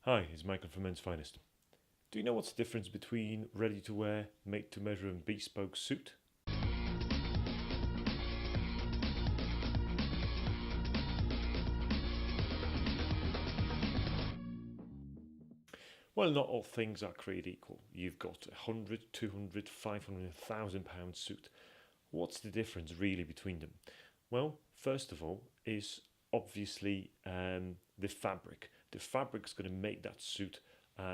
Hi, it's Michael from Men's Finest. Do you know what's the difference between ready-to-wear, made-to-measure and bespoke suit? Well, not all things are created equal. You've got 100, 200, 500, 1,000 pound suit. What's the difference really between them? Well, first of all, is obviously the fabric. The fabric's going to make that suit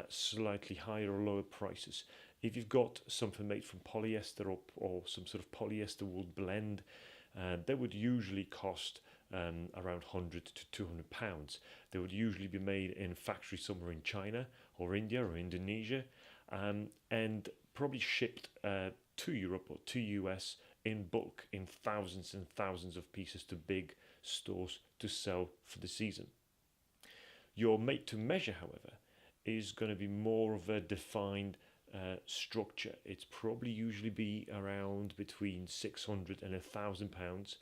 slightly higher or lower prices. If you've got something made from polyester or some sort of polyester wool blend, they would usually cost around 100 to 200 pounds. They would usually be made in factory somewhere in China or India or Indonesia, and probably shipped to Europe or to US in bulk in thousands and thousands of pieces to big stores to sell for the season. Your made to measure, however, is going to be more of a defined structure. It's probably usually be around between 600 and £1,000,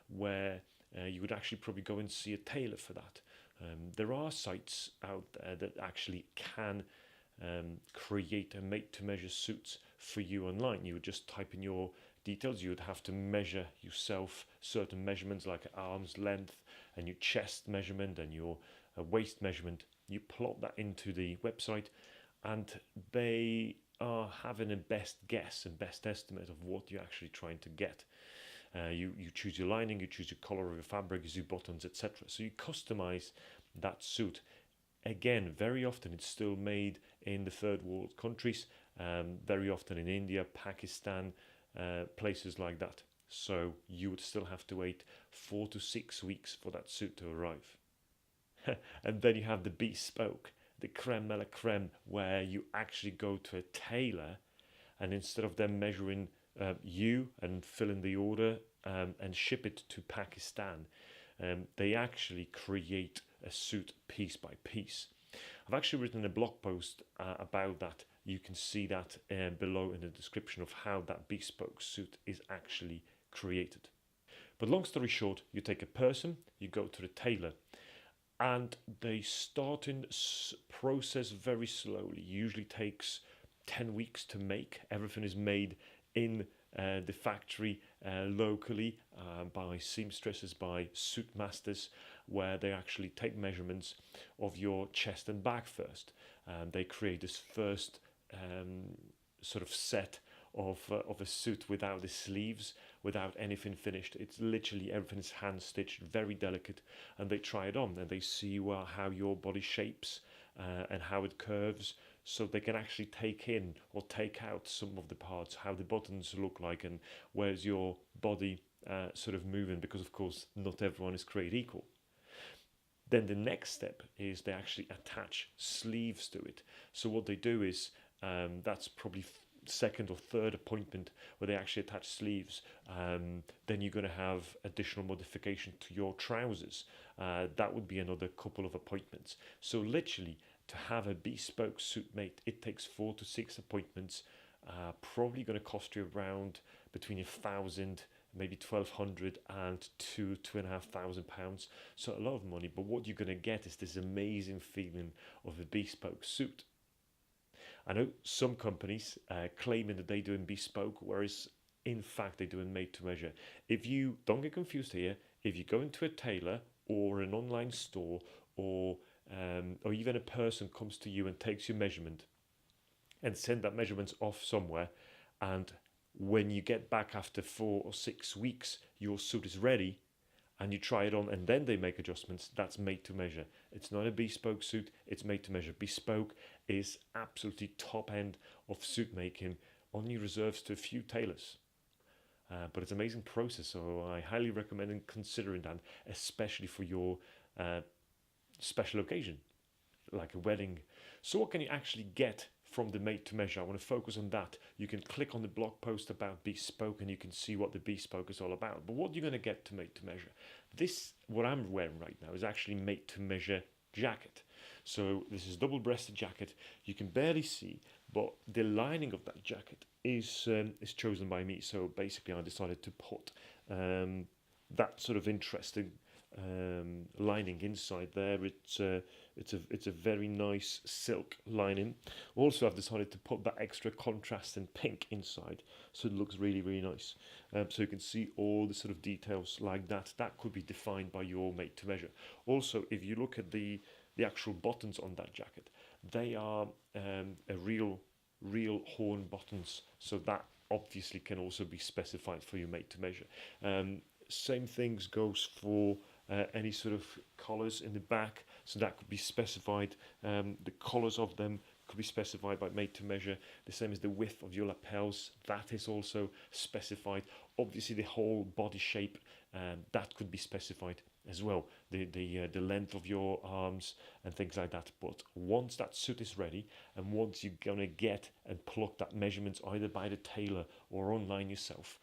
where you would actually probably go and see a tailor for that. There are sites out there that actually can create a made to measure suits for you online. You would just type in your details. You would have to measure yourself certain measurements like arm's length and your chest measurement and your waist measurement. You plot that into the website, and they are having a best guess and best estimate of what you're actually trying to get. You choose your lining, you choose your color of your fabric, your buttons, etc. So you customize that suit. Again, very often it's still made in the third world countries, very often in India, Pakistan, places like that. So you would still have to wait 4 to 6 weeks for that suit to arrive. And then you have the bespoke, the creme de la creme, where you actually go to a tailor, and instead of them measuring you and fill in the order and ship it to Pakistan, they actually create a suit piece by piece. I've actually written a blog post about that. You can see that below in the description of how that bespoke suit is actually created. But long story short, you take a person, you go to the tailor, and they start in process very slowly. Usually takes 10 weeks to make. Everything is made in the factory locally by seamstresses, by suit masters, where they actually take measurements of your chest and back first. They create this first sort of set of a suit without the sleeves, without anything finished. It's literally everything is hand stitched, very delicate, and they try it on and they see how your body shapes and how it curves, so they can actually take in or take out some of the parts, how the buttons look like and where's your body sort of moving, because of course not everyone is created equal. Then the next step is they actually attach sleeves to it. So what they do is that's probably second or third appointment where they actually attach sleeves. Then you're going to have additional modification to your trousers. That would be another couple of appointments. So literally, to have a bespoke suit made, it takes 4 to 6 appointments. Probably going to cost you around between 1,000, maybe 1,200 and £2,500. So a lot of money. But what you're going to get is this amazing feeling of a bespoke suit. I know some companies claiming that they're doing bespoke, whereas in fact they're doing made to measure. If you don't get confused here, if you go into a tailor or an online store, or even a person comes to you and takes your measurement and send that measurement off somewhere, and when you get back after 4 or 6 weeks, your suit is ready, and you try it on and then they make adjustments, that's made to measure. It's not a bespoke suit, it's made to measure. Bespoke is absolutely top end of suit making, only reserves to a few tailors. But it's an amazing process, so I highly recommend considering that, especially for your special occasion, like a wedding. So what can you actually get from the made to measure? I want to focus on that. You can click on the blog post about bespoke and you can see what the bespoke is all about. But what you're going to get to made to measure, this, what I'm wearing right now, is actually made to measure jacket. So this is double-breasted jacket. You can barely see, but the lining of that jacket is chosen by me. So basically I decided to put that sort of interesting lining inside there. It's a very nice silk lining. Also, I've decided to put that extra contrast and pink inside, so it looks really, really nice. So you can see all the sort of details like that. That could be defined by your made to measure. Also, if you look at the actual buttons on that jacket, they are a real horn buttons, so that obviously can also be specified for your made to measure. Same things goes for any sort of collars in the back, so that could be specified. The collars of them could be specified by made to measure. The same as the width of your lapels, that is also specified. Obviously the whole body shape, that could be specified as well, the length of your arms and things like that. But once that suit is ready, and once you're gonna get and pluck that measurements either by the tailor or online yourself,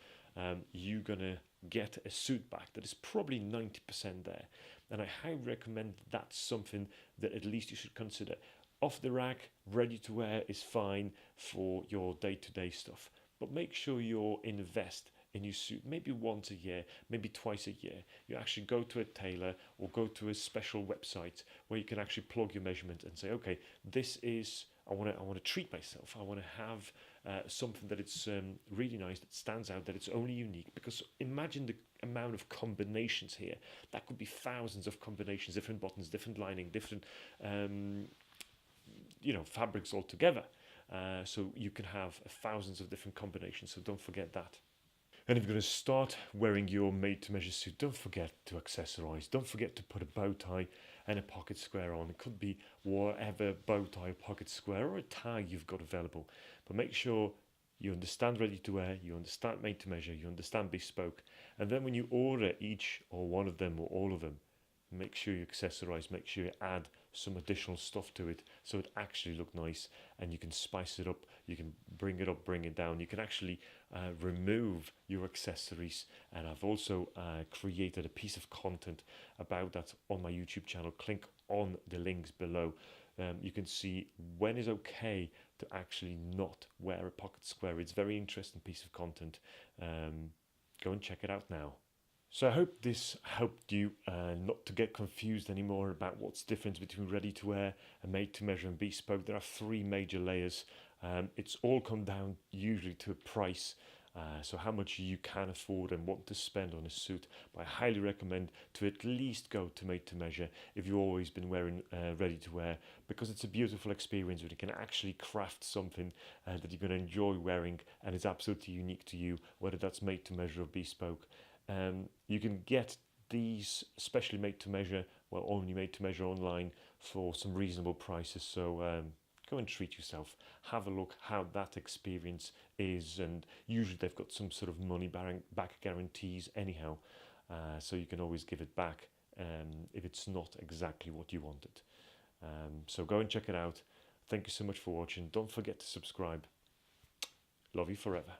you're gonna get a suit back that is probably 90% there. And I highly recommend that's something that at least you should consider. Off the rack, ready to wear is fine for your day-to-day stuff, but make sure you invest in your suit maybe once a year, maybe twice a year. You actually go to a tailor or go to a special website where you can actually plug your measurement and say, okay, this is, I want to treat myself. I want to have something that it's really nice, that stands out, that it's only unique. Because imagine the amount of combinations here. That could be thousands of combinations, different buttons, different lining, different fabrics all together. So you can have thousands of different combinations. So don't forget that. And if you're going to start wearing your made-to-measure suit, don't forget to accessorize. Don't forget to put a bow tie and a pocket square on. It could be whatever bow tie, pocket square, or a tag you've got available. But make sure you understand ready to wear, you understand made-to-measure, you understand bespoke. And then when you order each or one of them or all of them, make sure you accessorize, make sure you add some additional stuff to it so it actually look nice, and you can spice it up, you can bring it up, bring it down, you can actually remove your accessories. And I've also created a piece of content about that on my YouTube channel. Click on the links below. You can see when is okay to actually not wear a pocket square. It's a very interesting piece of content. Go and check it out now. So I hope this helped you not to get confused anymore about what's the difference between ready to wear and made to measure and bespoke. There are three major layers. It's all come down usually to a price. So how much you can afford and want to spend on a suit. But I highly recommend to at least go to made to measure if you've always been wearing ready to wear, because it's a beautiful experience when you can actually craft something that you're going to enjoy wearing and is absolutely unique to you, whether that's made to measure or bespoke. You can get these specially made to measure, well, only made to measure online for some reasonable prices. So go and treat yourself. Have a look how that experience is, and usually they've got some sort of money back guarantees anyhow, so you can always give it back if it's not exactly what you wanted. So go and check it out. Thank you so much for watching. Don't forget to subscribe. Love you forever.